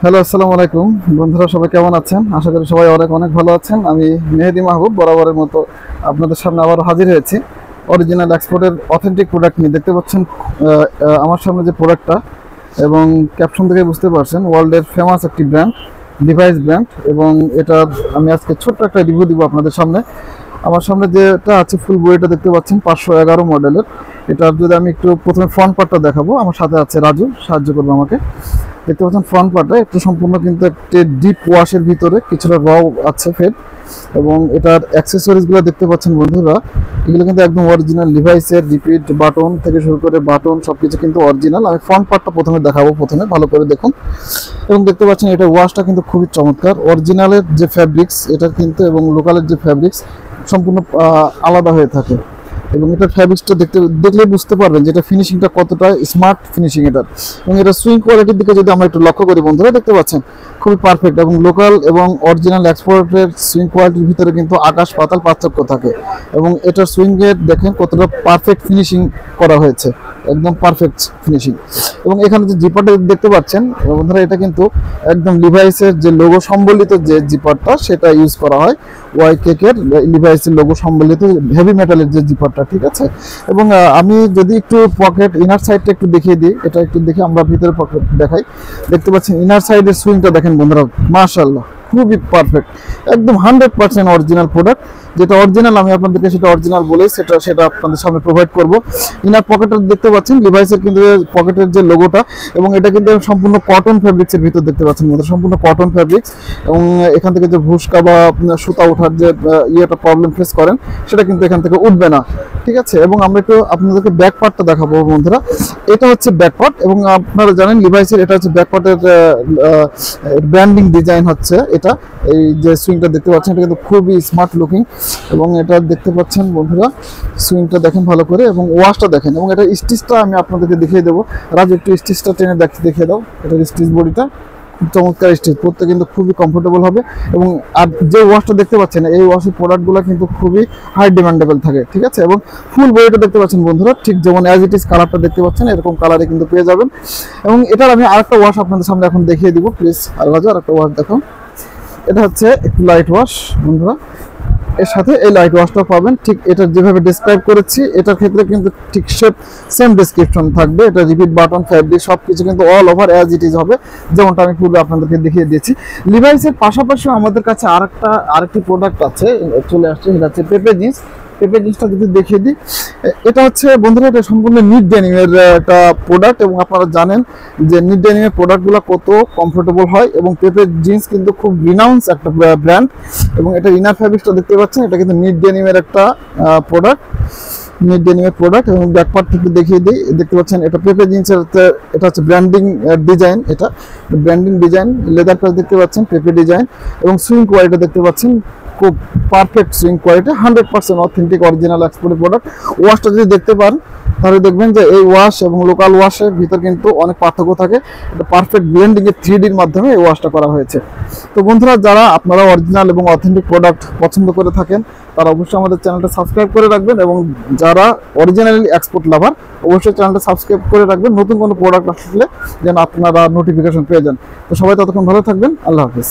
Hello, আসসালামু আলাইকুম বন্ধুরা, সবাই কেমন আছেন? আশা করি সবাই অনেক অনেক ভালো আছেন। আমি মেহেদি মাহবুব বরাবরের মতো আপনাদের সামনে আবারও হাজির হয়েছি অরিজিনাল এক্সপোর্টের অথেন্টিক প্রোডাক্ট নিয়ে। দেখতে পাচ্ছেন আমার সামনে যে প্রোডাক্টটা, এবং ক্যাপশন থেকে বুঝতে পারছেন ওয়ার্ল্ডের ফেমাস একটি ব্র্যান্ড, ডিভাইস ব্র্যান্ড। এবং এটা আমি আজকে ছোট্ট একটা রিভিউ দিব আপনাদের সামনে। আমার সামনে যেটা আছে ফুল বইটা দেখতে পাচ্ছেন 511 মডেলের। এটার যদি আমি একটু প্রথমে ফ্রন্ট পার্টটা দেখাবো, আমার সাথে আছে রাজু, সাহায্য করবে আমাকে। দেখতে পাচ্ছেন ফ্রন্ট পার্টটা একটু সম্পূর্ণ কিন্তু একটি ডিপ ওয়াশের ভিতরে কিছুটা র আছে ফেড, এবং এটার অ্যাক্সেসরিজগুলো দেখতে পাচ্ছেন বন্ধুরা, এগুলো কিন্তু একদম অরিজিনাল লিভাইসের রিপিট বাটন থেকে শুরু করে বাটন সবকিছু কিন্তু অরিজিনাল। আমি ফ্রন্ট পার্টটা প্রথমে দেখাবো, প্রথমে ভালো করে দেখুন। এবং দেখতে পাচ্ছেন এটা ওয়াশটা কিন্তু খুবই চমৎকার। অরিজিনালের যে ফ্যাব্রিক্স এটার কিন্তু এবং লোকালের যে ফ্যাব্রিক্স সম্পূর্ণ আলাদা হয়ে থাকে। এবং এটার ফ্যাব্রিক্সটা দেখলে বুঝতে পারবেন যে এটা ফিনিশিংটা কতটা স্মার্ট ফিনিশিং এটার। এবং এটা সুইং কোয়ালিটির দিকে যদি আমরা একটু লক্ষ্য করি বন্ধুরা, দেখতে পাচ্ছেন খুবই পারফেক্ট। এবং লোকাল এবং অরিজিনাল এক্সপোর্টের সুইং কোয়ালিটির ভিতরে কিন্তু আকাশ পাতাল পার্থক্য থাকে। এবং এটার সুইংয়ের দেখেন কতটা পারফেক্ট ফিনিশিং করা হয়েছে, একদম পারফেক্ট ফিনিশিং। এবং এখানে যে জিপারটা দেখতে পাচ্ছেন বন্ধুরা, এটা কিন্তু একদম লিভাইসের যে লোগো সম্বলিত যে জিপারটা সেটা ইউজ করা হয়। ওয়াইকেকের লিভাইসের লোগো সম্বলিত হেভি মেটালের যে জিপারটা, ঠিক আছে। এবং আমি যদি একটু পকেট ইনার সাইডটা একটু দেখিয়ে দিই, এটা একটু দেখে আমরা ভিতরে পকেট দেখাই। দেখতে পাচ্ছেন ইনার সাইডের সুইংটা দেখেন বন্ধুরা, মাশাআল্লাহ খুবই পারফেক্ট, একদম 100% অরিজিনাল প্রোডাক্ট। যেটা অরিজিনাল আমি আপনাদেরকে সেটা অরিজিনাল বলেই সেটা আপনাদের সামনে প্রোভাইড করব। ইনার পকেটটা দেখতে পাচ্ছেন লিভাইসের কিন্তু পকেটের যে লোগোটা, এবং এটা কিন্তু সম্পূর্ণ কটন ফ্যাব্রিক্সের ভিতর দেখতে পাচ্ছেন বন্ধুরা, সম্পূর্ণ কটন ফ্যাব্রিক্স। এবং এখান থেকে যে ভুসকা বা সুতা ওঠার যে ইয়েটা প্রবলেম ফেস করেন সেটা কিন্তু এখান থেকে উঠবে না, ঠিক আছে। এবং আমরা একটু আপনাদেরকে ব্যাক পার্টটা দেখাবো বন্ধুরা। এটা হচ্ছে ব্যাক পার্ট, এবং আপনারা জানেন লিভাইসের এটা হচ্ছে ব্যাক পার্টের ব্র্যান্ডিং ডিজাইন হচ্ছে এটা। এই যে সুইংটা দেখতে পাচ্ছেন এটা কিন্তু খুবই স্মার্ট লুকিং। এবং এটা দেখতে পাচ্ছেন বন্ধুরা, সুইংটা দেখেন ভালো করে, এবং ওয়াশটা দেখেন। এবং এটা স্টিচটা আমি আপনাদেরকে দেখিয়ে দেবো। রাজ একটু স্টিচটা টেনে দেখিয়ে দাও। এটার স্টিচ বডিটা খুব চমৎকার স্টিচ, পরতে কিন্তু খুবই কমফোর্টেবল হবে। এবং আর যে ওয়াশটা দেখতে পাচ্ছেন এই ওয়াশের প্রোডাক্টগুলো কিন্তু খুবই হাই ডিমান্ডেবল থাকে, ঠিক আছে। এবং ফুল বডিটা দেখতে পাচ্ছেন বন্ধুরা, ঠিক যেমন অ্যাজ ইট ইজ কালারটা দেখতে পাচ্ছেন এরকম কালারে কিন্তু পেয়ে যাবেন। এবং এটার আমি আরেকটা ওয়াশ আপনাদের সামনে এখন দেখিয়ে দিব, প্লিজ। আর রাজা আরেকটা ওয়াশ দেখো, এটা হচ্ছে একটু লাইট ওয়াশ বন্ধুরা, এর সাথে এই লাইট ওয়াশটা পাবেন। ঠিক এটা যেভাবে ডিসক্রাইব করেছি এটার ক্ষেত্রে কিন্তু ঠিক সেম ডেসক্রিপশন থাকবে। এটা রিপিট বাটন ফ্যাব্রিক সবকিছু কিন্তু all over as it is হবে, যেমনটা আমি পূর্বে আপনাদেরকে দেখিয়ে দিয়েছি। লিভাইসের পাশাপাশি আমাদের কাছে আরেকটি প্রোডাক্ট আছে, চলে আসছে, সেটা হচ্ছে পেপে জিন্স। পেপে জিন্সটা যদি দেখিয়ে দিই, এটা হচ্ছে বন্ধুরা এটা সম্পূর্ণ নিট ডেনিমের একটা প্রোডাক্ট। এবং আপনারা জানেন যে নিট ডেনিমের প্রোডাক্টগুলো কত কমফোর্টেবল হয়, এবং পেপে জিন্স কিন্তু খুব রিনাউন্স একটা ব্র্যান্ড। এবং এটা ইনার ফ্যাব্রিক্সটা দেখতে পাচ্ছেন, এটা কিন্তু নিট ডেনিমের একটা প্রোডাক্ট, নিট ডেনিমের প্রোডাক্ট। এবং ব্যাকপার্ট থেকে দেখিয়ে দিই, দেখতে পাচ্ছেন এটা পেপে জিন্সের, এটা হচ্ছে ব্র্যান্ডিং ডিজাইন, এটা ব্র্যান্ডিং ডিজাইন। লেদার কাজ দেখতে পাচ্ছেন পেপে ডিজাইন, এবং সুইং কোয়ালিটি দেখতে পাচ্ছেন খুব perfect swing quality, 100% authentic original exported product. ওয়াশটা যদি দেখতে পান তাহলে দেখবেন যে এই ওয়াশ এবং লোকাল ওয়াশের ভিতর কিন্তু অনেক পার্থক্য থাকে। এটা পারফেক্ট ব্লেন্ডিং এর 3Dর মাধ্যমে এই ওয়াশটা করা হয়েছে। তো বন্ধুরা, যারা আপনারা অরিজিনাল এবং অথেন্টিক প্রোডাক্ট পছন্দ করে থাকেন তারা অবশ্যই আমাদের চ্যানেলটা সাবস্ক্রাইব করে রাখবেন। এবং যারা অরিজিনালি এক্সপোর্ট লাভার অবশ্যই চ্যানেলটা সাবস্ক্রাইব করে রাখবেন, নতুন কোনো প্রোডাক্ট আসলে যেন আপনারা নোটিফিকেশন পেয়ে যান। তো সবাই ততক্ষণ ভালো থাকবেন, আল্লাহ হাফিজ।